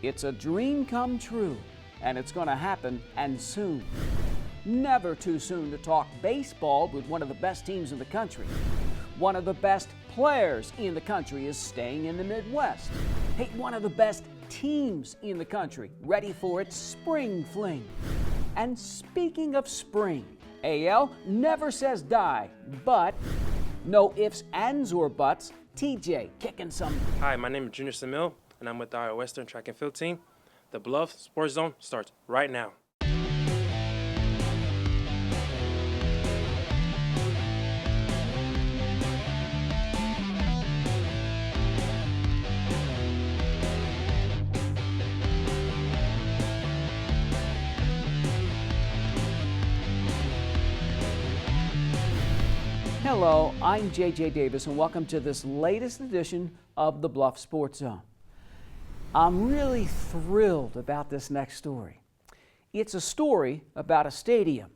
It's a dream come true, and it's going to happen, and soon. Never too soon to talk baseball with one of the best teams in the country. One of the best players in the country is staying in the Midwest. Hey, one of the best teams in the country, ready for its spring fling. And speaking of spring, AL never says die, but no ifs, ands, or buts. TJ kicking some. Hi, my name is Junior Samil, and I'm with our Western Track and Field team. The Bluffs Sports Zone starts right now. Hello, I'm JJ Davis, and welcome to this latest edition of the Bluff Sports Zone. I'm really thrilled about this next story. It's a story about a stadium.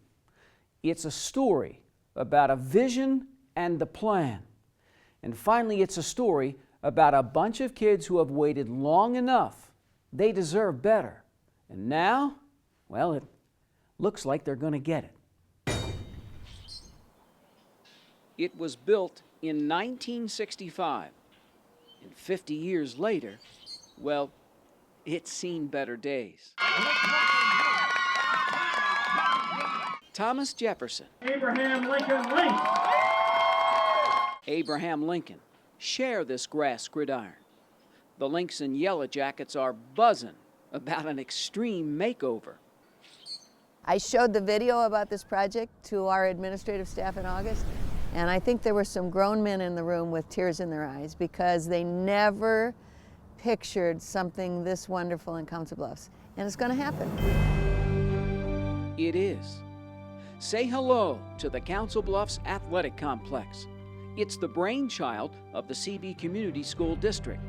It's a story about a vision and the plan. And finally, it's a story about a bunch of kids who have waited long enough. They deserve better. And now, well, it looks like they're going to get it. It was built in 1965, and 50 years later, well, it's seen better days. Thomas Jefferson, Abraham Lincoln Lynx. Abraham Lincoln share this grass gridiron. The Lynx and Yellow Jackets are buzzing about an extreme makeover. I showed the video about this project to our administrative staff in August. And I think there were some grown men in the room with tears in their eyes because they never pictured something this wonderful in Council Bluffs. And it's going to happen. It is. Say hello to the Council Bluffs Athletic Complex. It's the brainchild of the CB Community School District.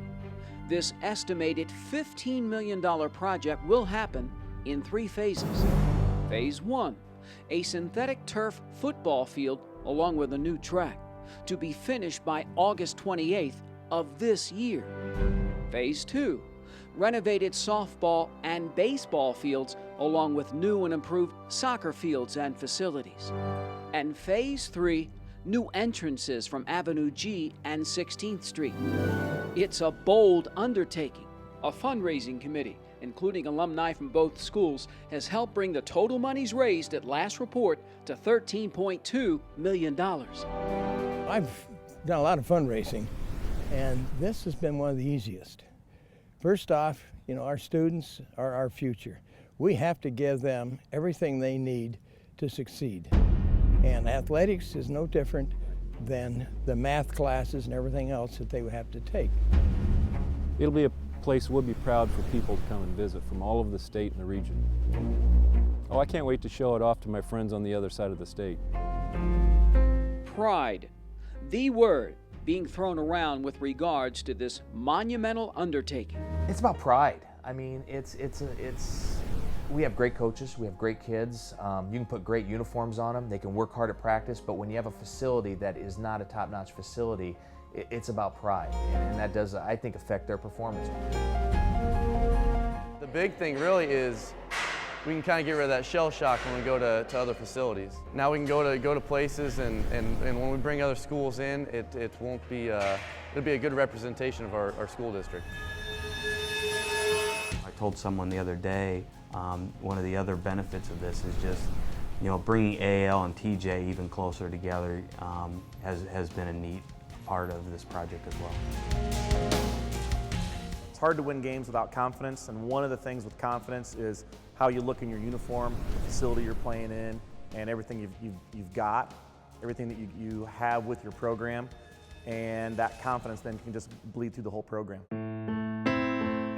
This estimated $15 million project will happen in 3 phases. Phase 1, a synthetic turf football field along with a new track, to be finished by August 28th of this year. Phase 2, renovated softball and baseball fields along with new and improved soccer fields and facilities. And Phase 3, new entrances from Avenue G and 16th Street. It's a bold undertaking. A fundraising committee, including alumni from both schools, has helped bring the total monies raised at last report to $13.2 million. I've done a lot of fundraising, and this has been one of the easiest. First off, our students are our future. We have to give them everything they need to succeed. And athletics is no different than the math classes and everything else that they would have to take. It'll be a place we'll be proud for people to come and visit from all over the state and the region. Oh, I can't wait to show it off to my friends on the other side of the state. Pride, the word being thrown around with regards to this monumental undertaking. It's about pride. I mean, we have great coaches, we have great kids. You can put great uniforms on them, they can work hard at practice, but when you have a facility that is not a top-notch facility, it's about pride, and that does, I think, affect their performance. The big thing really is we can kind of get rid of that shell shock when we go to other facilities. Now we can go to places, and when we bring other schools in, it won't be it'll be a good representation of our school district. I told someone the other day, one of the other benefits of this is just, bringing AL and TJ even closer together has been a neat part of this project as well. It's hard to win games without confidence, and one of the things with confidence is how you look in your uniform, the facility you're playing in, and everything you've got, everything that you have with your program, and that confidence then can just bleed through the whole program.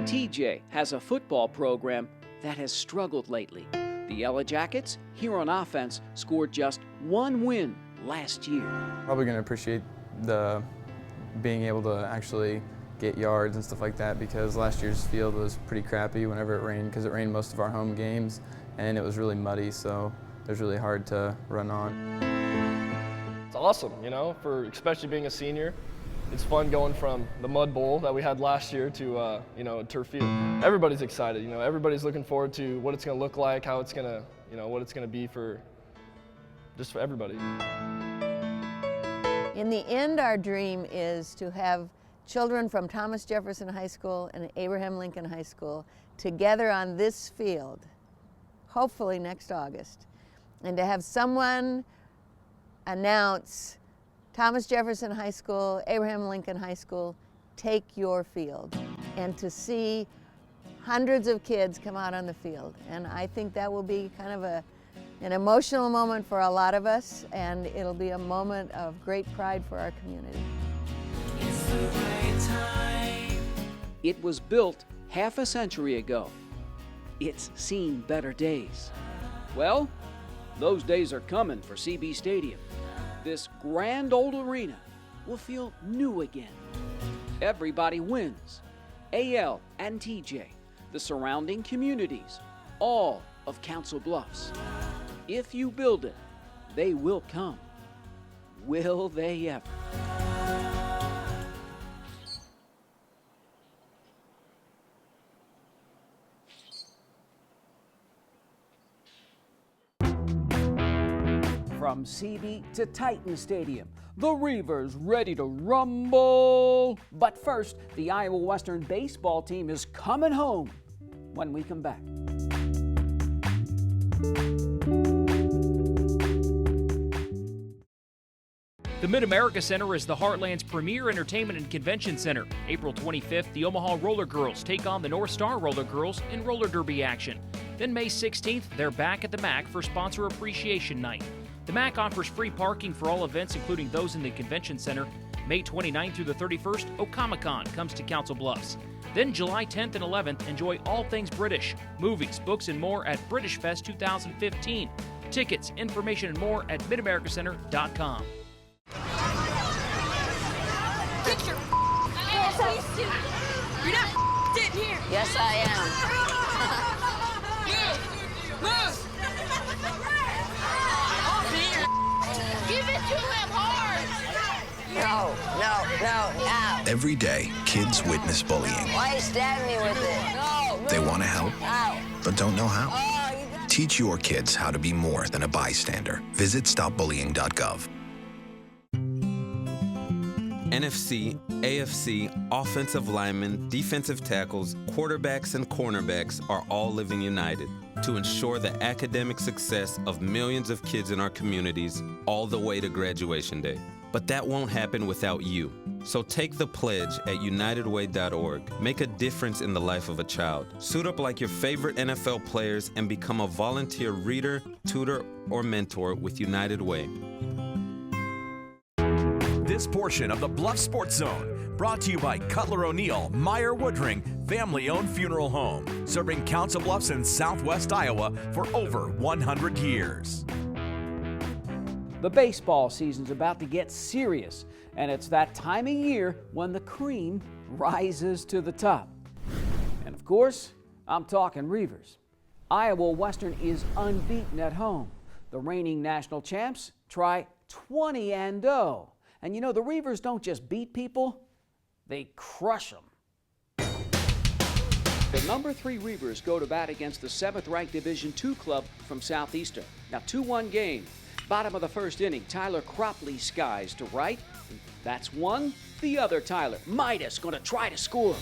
TJ has a football program that has struggled lately. The Yellow Jackets, here on offense, scored just 1 win last year. Probably going to appreciate the being able to actually get yards and stuff like that, because last year's field was pretty crappy whenever it rained, because it rained most of our home games and it was really muddy, so it was really hard to run on. It's awesome, for especially being a senior. It's fun going from the mud bowl that we had last year to you know, a turf field. Everybody's excited. You know, everybody's looking forward to what it's going to look like, how it's going to, you know, what it's going to be for just for everybody. In the end, our dream is to have children from Thomas Jefferson High School and Abraham Lincoln High School together on this field, hopefully next August, and to have someone announce Thomas Jefferson High School, Abraham Lincoln High School, take your field, and to see hundreds of kids come out on the field. And I think that will be kind of an emotional moment for a lot of us, and it'll be a moment of great pride for our community. It was built half a century ago. It's seen better days. Well, those days are coming for CB Stadium. This grand old arena will feel new again. Everybody wins. AL and TJ, the surrounding communities, all of Council Bluffs. If you build it, they will come. Will they ever? From CB to Titan Stadium, the Reavers ready to rumble. But first, the Iowa Western baseball team is coming home when we come back. The Mid-America Center is the Heartland's premier entertainment and convention center. April 25th, the Omaha Roller Girls take on the North Star Roller Girls in roller derby action. Then May 16th, they're back at the MAC for Sponsor Appreciation Night. The MAC offers free parking for all events, including those in the convention center. May 29th through the 31st, Okamacon comes to Council Bluffs. Then July 10th and 11th, enjoy all things British, movies, books, and more at British Fest 2015. Tickets, information, and more at midamericacenter.com. Get your ass out. You're not in here. Yes, I am. Move. Give it to him hard. No, ow. Every day, kids witness bullying. Why you stabbing me with it? No. They want to help, Ow. but don't know how. Oh, Teach your kids how to be more than a bystander. Visit stopbullying.gov. NFC, AFC, offensive linemen, defensive tackles, quarterbacks, and cornerbacks are all living united to ensure the academic success of millions of kids in our communities all the way to graduation day. But that won't happen without you. So take the pledge at unitedway.org. Make a difference in the life of a child. Suit up like your favorite NFL players and become a volunteer reader, tutor, or mentor with United Way. This portion of the Bluffs Sports Zone brought to you by Cutler O'Neill, Meyer Woodring, family-owned funeral home, serving Council Bluffs in southwest Iowa for over 100 years. The baseball season's about to get serious, and it's that time of year when the cream rises to the top. And of course, I'm talking Reavers. Iowa Western is unbeaten at home. The reigning national champs try 20-0. And you know, the Reavers don't just beat people, they crush them. The number 3 Reavers go to bat against the 7th-ranked Division II club from Southeastern. Now, 2-1 game. Bottom of the first inning, Tyler Cropley skies to right. That's one. The other Tyler, Midas, going to try to score.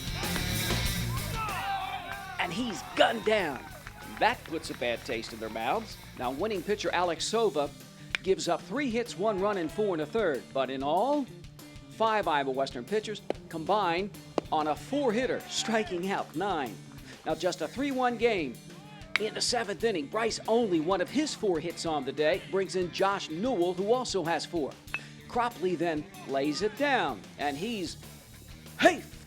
And he's gunned down. That puts a bad taste in their mouths. Now, winning pitcher Alex Sova gives up 3 hits, 1 run, and 4 1/3. But in all, 5 Iowa Western pitchers combined on a 4-hitter, striking out 9. Now, just a 3-1 game. In the 7th inning, Bryce, only one of his 4 hits on the day, brings in Josh Newell, who also has 4. Cropley then lays it down, and he's hafe.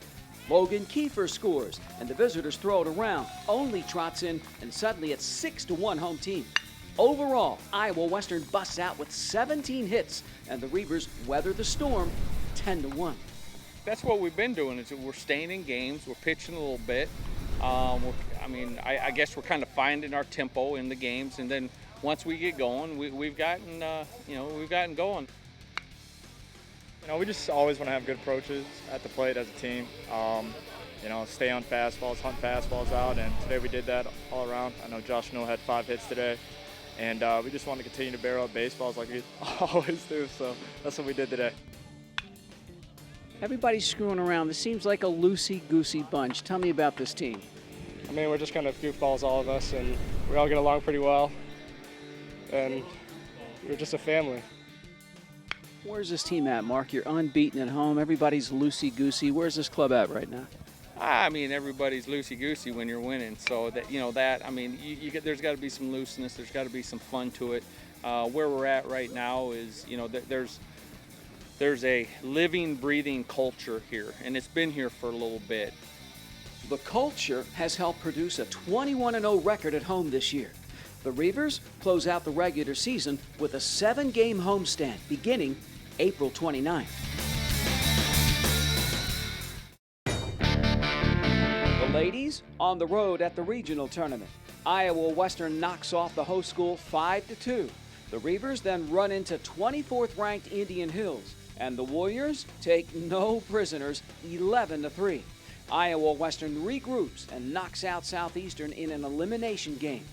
Logan Kiefer scores, and the visitors throw it around. Only trots in, and suddenly it's 6-1 home team. Overall, Iowa Western busts out with 17 hits, and the Reavers weather the storm 10-1. That's what we've been doing, is we're staying in games, we're pitching a little bit. I guess we're kind of finding our tempo in the games, and then once we get going, we've gotten going. You know, we just always want to have good approaches at the plate as a team. You know, stay on fastballs, hunt fastballs out, and today we did that all around. I know Josh Snow had 5 hits today, and we just wanted to continue to barrel up baseballs like we always do, so that's what we did today. Everybody's screwing around. This seems like a loosey-goosey bunch. Tell me about this team. I mean, we're just kind of goofballs, all of us, and we all get along pretty well, and we're just a family. Where's this team at, Mark? You're unbeaten at home. Everybody's loosey-goosey. Where's this club at right now? I mean, everybody's loosey-goosey when you're winning. So that, you know, that, I mean, there's got to be some looseness. There's got to be some fun to it. Where we're at right now is, you know, there's a living, breathing culture here, and it's been here for a little bit. The culture has helped produce a 21-0 record at home this year. The Reavers close out the regular season with a 7-game homestand beginning April 29th. The ladies on the road at the regional tournament. Iowa Western knocks off the host school 5-2. The Reavers then run into 24th-ranked Indian Hills, and the Warriors take no prisoners 11-3. Iowa Western regroups and knocks out Southeastern in an elimination game.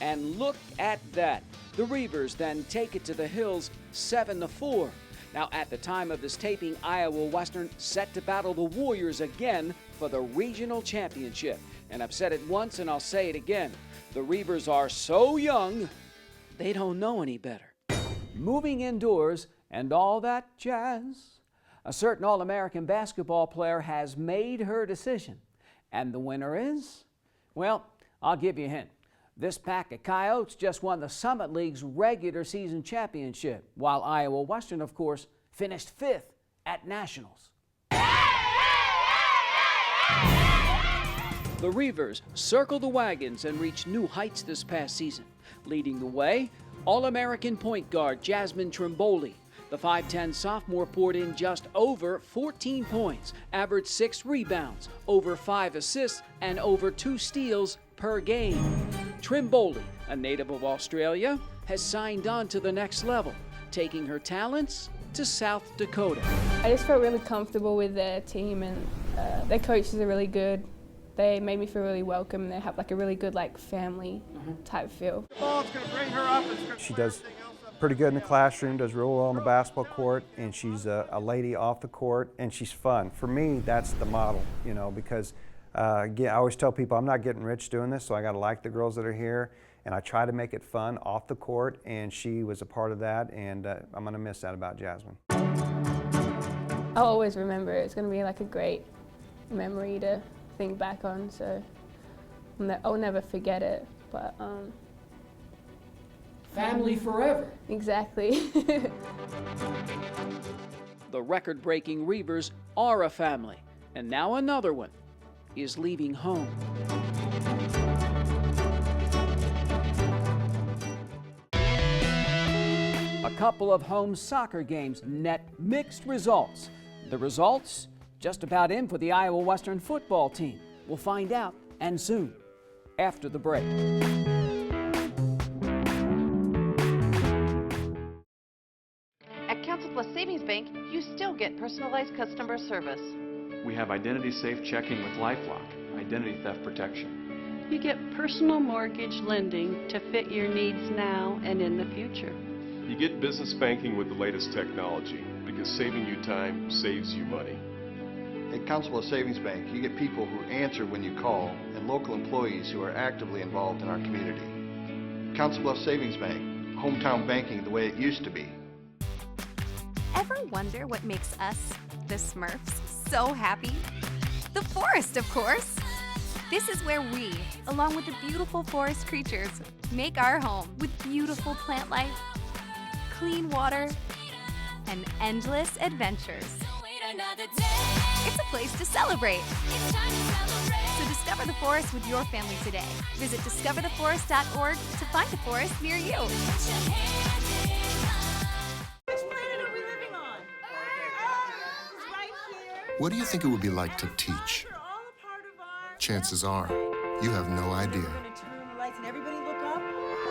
And look at that. The Reavers then take it to the Hills 7-4. Now, at the time of this taping, Iowa Western set to battle the Warriors again for the regional championship. And I've said it once and I'll say it again. The Reavers are so young, they don't know any better. Moving indoors and all that jazz. A certain All-American basketball player has made her decision. And the winner is? Well, I'll give you a hint. This pack of Coyotes just won the Summit League's regular season championship, while Iowa Western, of course, finished 5th at Nationals. The Reavers circle the wagons and reach new heights this past season. Leading the way, All-American point guard Jasmine Trimboli. The 5'10 sophomore poured in just over 14 points, averaged 6 rebounds, over 5 assists, and over 2 steals per game. Trimboli, a native of Australia, has signed on to the next level, taking her talents to South Dakota. I just felt really comfortable with their team, and their coaches are really good. They made me feel really welcome. They have like a really good family type feel. She does pretty good in the classroom, does real well on the basketball court, and she's a lady off the court, and she's fun. For me, that's the model, you know, because again, I always tell people I'm not getting rich doing this, so I got to like the girls that are here, and I try to make it fun off the court, and she was a part of that, and I'm going to miss that about Jasmine. I'll always remember it. It's going to be like a great memory to think back on, so I'll never forget it. But family forever. Exactly. The record-breaking Reavers are a family, and now another one is leaving home. A couple of home soccer games net mixed results. The results just about in for the Iowa Western football team. We'll find out, and soon, after the break. At Council Plus Savings Bank, you still get personalized customer service. We have identity-safe checking with LifeLock, identity theft protection. You get personal mortgage lending to fit your needs now and in the future. You get business banking with the latest technology because saving you time saves you money. At Council Plus Savings Bank, you get people who answer when you call and local employees who are actively involved in our community. Council Plus Savings Bank, hometown banking the way it used to be. Ever wonder what makes us, the Smurfs, so happy? The forest, of course. This is where we, along with the beautiful forest creatures, make our home with beautiful plant life, clean water, and endless adventures. It's a place to celebrate. So discover the forest with your family today. Visit discovertheforest.org to find a forest near you. What do you think it would be like to teach? Chances are, you have no idea.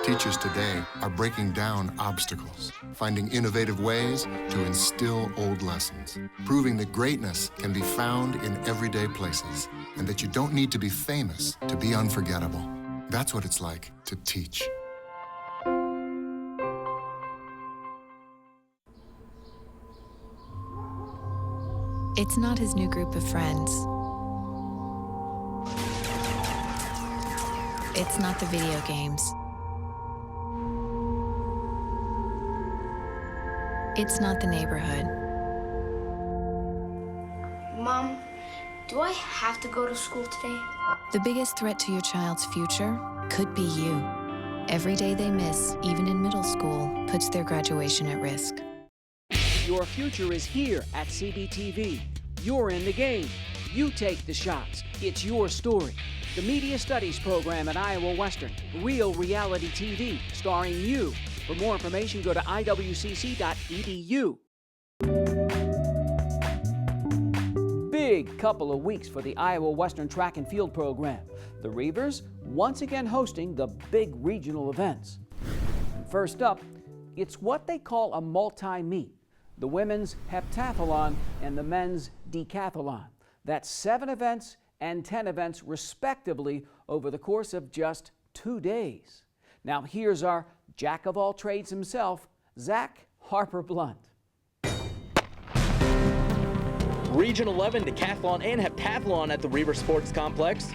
Teachers today are breaking down obstacles, finding innovative ways to instill old lessons, proving that greatness can be found in everyday places, and that you don't need to be famous to be unforgettable. That's what it's like to teach. It's not his new group of friends. It's not the video games. It's not the neighborhood. Mom, do I have to go to school today? The biggest threat to your child's future could be you. Every day they miss, even in middle school, puts their graduation at risk. Your future is here at CBTV. You're in the game. You take the shots. It's your story. The Media Studies program at Iowa Western. Real reality TV starring you. For more information, go to iwcc.edu. Big couple of weeks for the Iowa Western track and field program. The Reavers once again hosting the big regional events. First up, it's what they call a multi-meet. The women's heptathlon and the men's decathlon. That's 7 events and 10 events respectively over the course of just 2 days. Now here's our jack of all trades himself, Zach Harper-Blunt. Region 11 decathlon and heptathlon at the Reaver Sports Complex.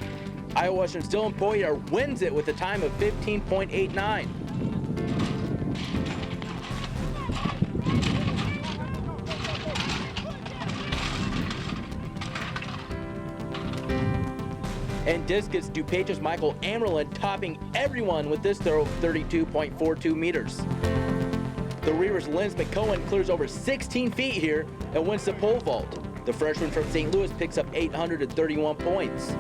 Iowa Western's Dylan Poyer wins it with a time of 15.89. And discus, DuPage's Michael Amerlin topping everyone with this throw of 32.42 meters. The Reavers' Linz McCohen clears over 16 feet here and wins the pole vault. The freshman from St. Louis picks up 831 points.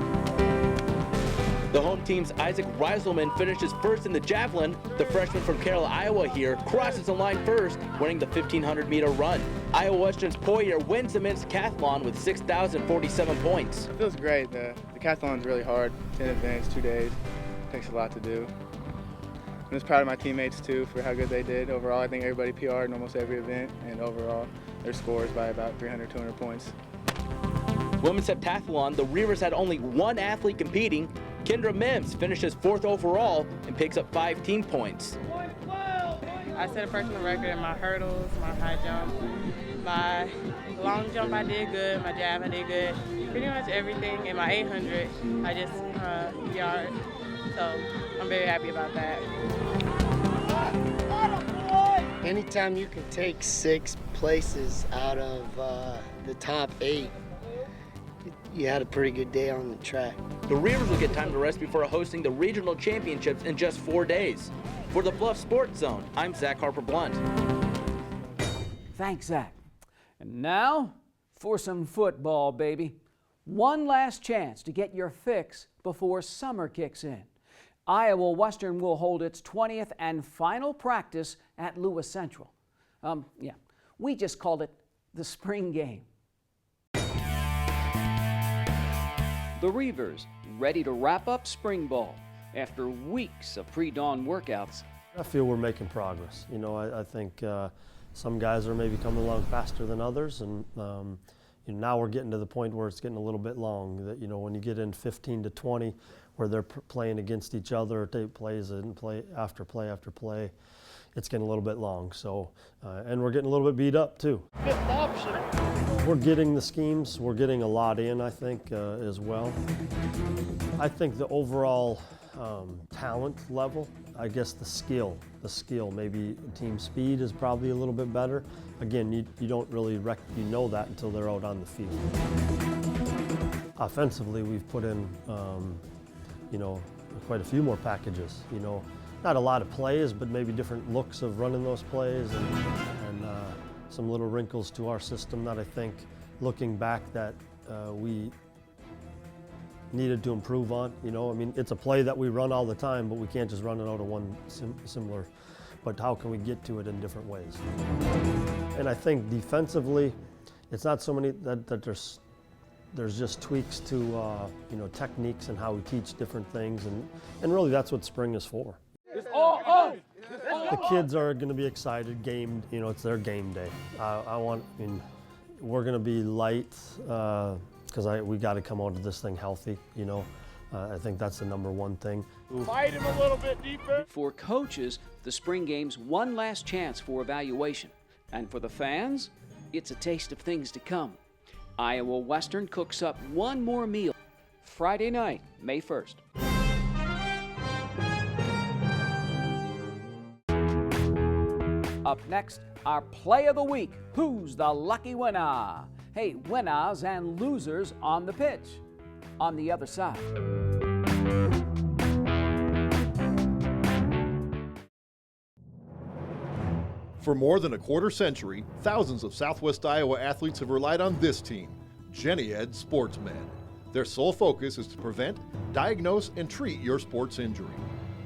The home team's Isaac Reiselman finishes first in the javelin. The freshman from Carroll, Iowa here crosses the line first, winning the 1,500-meter run. Iowa Western's Poyer wins the men's decathlon with 6,047 points. It feels great. The decathlon is really hard. 10 events, 2 days. Takes a lot to do. I'm just proud of my teammates too for how good they did. Overall, I think everybody PR'd in almost every event, and overall, their scores by about 300, 200 points. Women's heptathlon, the Reavers had only 1 athlete competing. Kendra Mims finishes 4th overall and picks up 5 team points. I set a personal record in my hurdles, my high jump, my long jump I did good, my jab I did good. Pretty much everything in my 800 I just yard. So I'm very happy about that. Anytime you can take 6 places out of the top 8, you had a pretty good day on the track. The Reavers will get time to rest before hosting the regional championships in just 4 days. For the Bluffs Sports Zone, I'm Zach Harper-Blunt. Thanks, Zach. And now for some football, baby. One last chance to get your fix before summer kicks in. Iowa Western will hold its 20th and final practice at Lewis Central. We just called it the spring game. The Reavers ready to wrap up spring ball after weeks of pre-dawn workouts. I feel we're making progress. You know, I think some guys are maybe coming along faster than others, and now we're getting to the point where it's getting a little bit long. That when you get in 15 to 20, where they're playing against each other, tape plays and play after play after play, it's getting a little bit long. So, and we're getting a little bit beat up too. Fifth option. We're getting the schemes. We're getting a lot in, I think, as well. I think the overall talent level, I guess the skill, maybe team speed is probably a little bit better. Again, you don't really know that until they're out on the field. Offensively, we've put in, quite a few more packages. Not a lot of plays, but maybe different looks of running those plays and some little wrinkles to our system that I think, looking back, that we needed to improve on. It's a play that we run all the time, but we can't just run it out of one similar. But how can we get to it in different ways? And I think defensively, it's not so many that there's just tweaks to techniques and how we teach different things, and really that's what spring is for. The kids are going to be excited. It's their game day. We're going to be light because we got to come out of this thing healthy. I think that's the number one thing. Fight him a little bit deeper. For coaches, the spring game's one last chance for evaluation. And for the fans, it's a taste of things to come. Iowa Western cooks up one more meal Friday night, May 1st. Up next, our play of the week. Who's the lucky winner? Hey, winners and losers on the pitch. On the other side. For more than a quarter century, thousands of Southwest Iowa athletes have relied on this team, Jenny Ed Sports Med. Their sole focus is to prevent, diagnose, and treat your sports injury.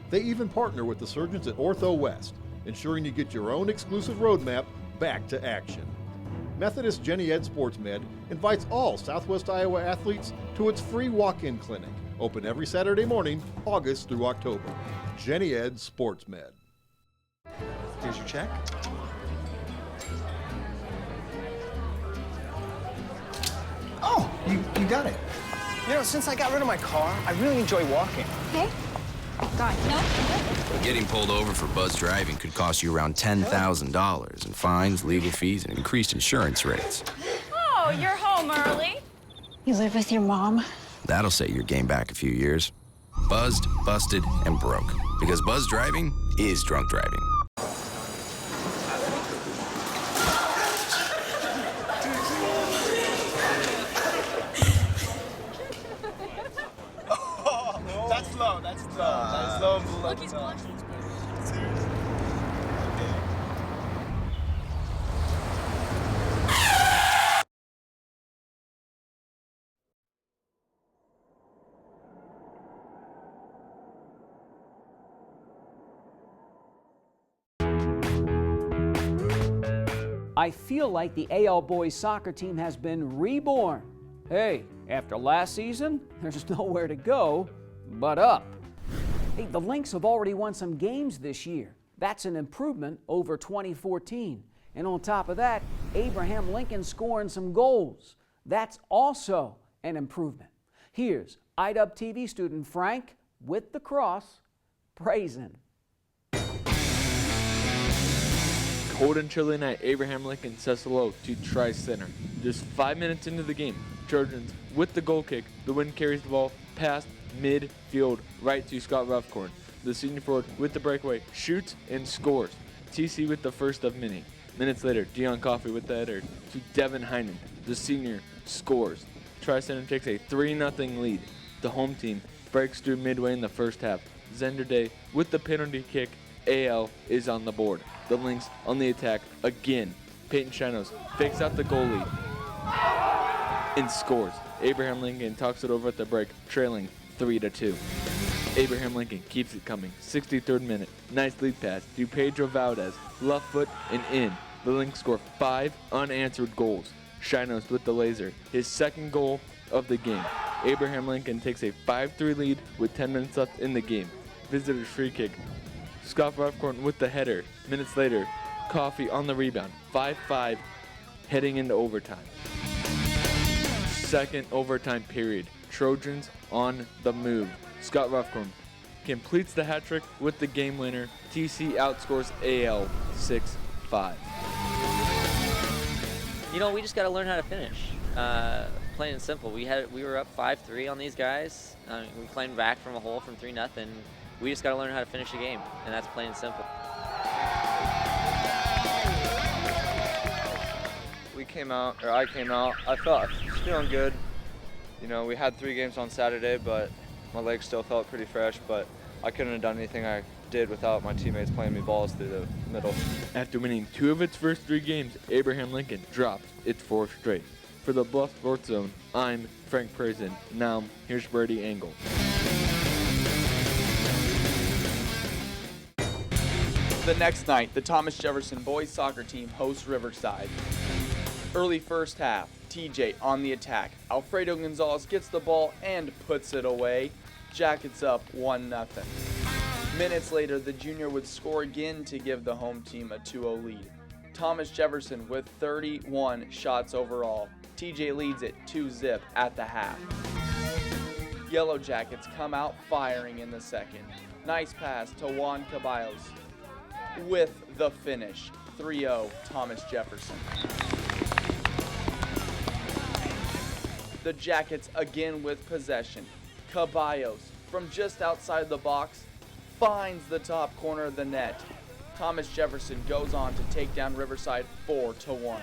They even partner with the surgeons at Ortho West, ensuring you get your own exclusive roadmap back to action. Methodist Jenny Ed Sports Med invites all Southwest Iowa athletes to its free walk-in clinic, open every Saturday morning, August through October. Jenny Ed Sports Med. Here's your check. Oh, you got it. Since I got rid of my car, I really enjoy walking. Okay. God, no. Getting pulled over for buzz driving could cost you around $10,000 in fines, legal fees, and increased insurance rates. Oh, you're home early. You live with your mom? That'll set your game back a few years. Buzzed, busted, and broke. Because buzz driving is drunk driving. That's low and below the top. I feel like the AL boys soccer team has been reborn. Hey, after last season, there's nowhere to go but up. Hey, the Lynx have already won some games this year. That's an improvement over 2014. And on top of that, Abraham Lincoln scoring some goals. That's also an improvement. Here's IDUB TV student Frank with the cross praising. Cold and chilly night, Abraham Lincoln says hello to Tri-Center. Just 5 minutes into the game, Trojans with the goal kick. The wind carries the ball past midfield right to Scott Ruffcorn. The senior forward with the breakaway shoots and scores. TC with the first of many. Minutes later, Dion Coffey with the header to Devin Heinen. The senior scores. Tri-Center takes a 3-0 lead. The home team breaks through midway in the first half. Zender Day with the penalty kick. AL is on the board. The Lynx on the attack again. Peyton Shinos fakes out the goalie and scores. Abraham Lincoln talks it over at the break, trailing 3-2. Abraham Lincoln keeps it coming. 63rd minute. Nice lead pass to Pedro Valdez. Left foot and in. The Lynx score 5 unanswered goals. Shinos with the laser. His second goal of the game. Abraham Lincoln takes a 5-3 lead with 10 minutes left in the game. Visitors free kick. Scott Ruffcorn with the header. Minutes later, Coffey on the rebound. 5-5 heading into overtime. Second overtime period. Trojans on the move. Scott Ruffcorn completes the hat trick with the game winner. TC outscores AL 6-5. We just got to learn how to finish. Plain and simple. We were up 5-3 on these guys. We claimed back from a hole from 3-0. We just got to learn how to finish the game, and that's plain and simple. I came out. I was feeling good. We had 3 games on Saturday, but my legs still felt pretty fresh, but I couldn't have done anything I did without my teammates playing me balls through the middle. After winning 2 of its first 3 games, Abraham Lincoln drops its 4th straight. For the Bluffs Sports Zone, I'm Frank Prazen. Now, here's Brady Engel. The next night, the Thomas Jefferson boys soccer team hosts Riverside. Early first half, TJ on the attack. Alfredo Gonzalez gets the ball and puts it away. Jackets up 1-0. Minutes later, the junior would score again to give the home team a 2-0 lead. Thomas Jefferson with 31 shots overall. TJ leads it 2-0 at the half. Yellow Jackets come out firing in the second. Nice pass to Juan Caballos with the finish. 3-0 Thomas Jefferson. The Jackets again with possession. Caballos from just outside the box finds the top corner of the net. Thomas Jefferson goes on to take down Riverside 4-1.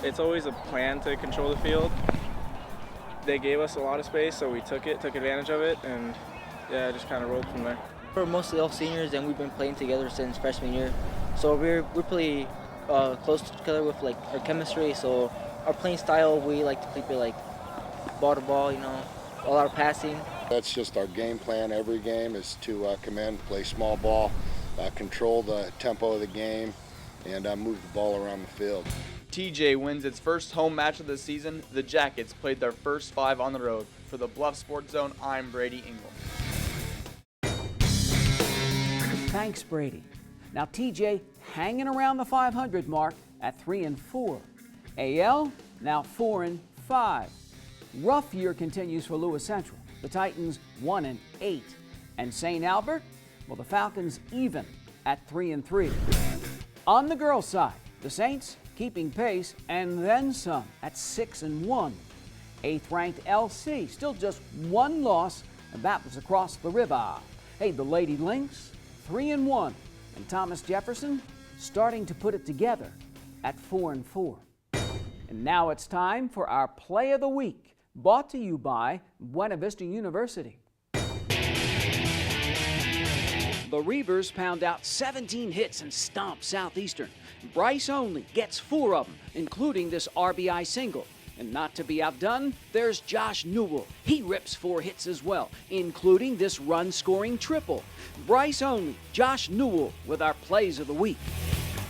It's always a plan to control the field. They gave us a lot of space, so we took advantage of it, and yeah, just kind of rolled from there. We're mostly all seniors, and we've been playing together since freshman year. So we're pretty close together with like our chemistry. So our playing style, we like to play like ball to ball, you know, a lot of passing. That's just our game plan. Every game is to come in, play small ball, control the tempo of the game, and move the ball around the field. TJ wins its first home match of the season. The Jackets played their first 5 on the road. For the Bluff Sports Zone, I'm Brady Engel. Thanks, Brady. Now TJ hanging around the 500 mark at 3-4. AL now 4-5. Rough year continues for Lewis Central. The Titans 1-8. And St. Albert, well, the Falcons even at 3-3. On the girls' side, the Saints keeping pace and then some at 6-1. 8th-ranked LC still just one loss, and that was across the river. Hey, the Lady Lynx 3-1, and Thomas Jefferson starting to put it together at 4-4. And now it's time for our Play of the Week, brought to you by Buena Vista University. The Reavers pound out 17 hits and stomp Southeastern. Bryce Only gets 4 of them, including this RBI single. And not to be outdone, there's Josh Newell. He rips 4 hits as well, including this run-scoring triple. Bryce Only, Josh Newell with our Plays of the Week.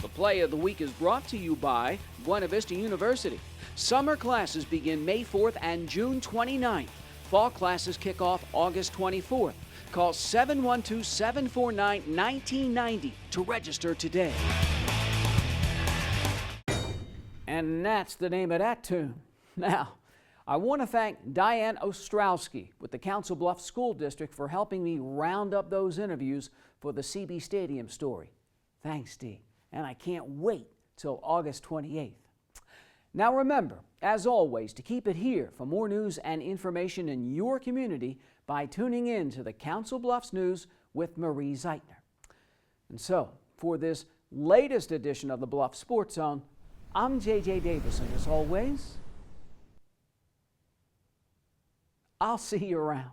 The Play of the Week is brought to you by Buena Vista University. Summer classes begin May 4th and June 29th. Fall classes kick off August 24th. Call 712-749-1990 to register today. And that's the name of that tune. Now, I want to thank Diane Ostrowski with the Council Bluffs School District for helping me round up those interviews for the CB Stadium story. Thanks, Dee. And I can't wait till August 28th. Now remember, as always, to keep it here for more news and information in your community by tuning in to the Council Bluffs News with Marie Zeitner. And so, for this latest edition of the Bluff Sports Zone, I'm J.J. Davis, and as always, I'll see you around.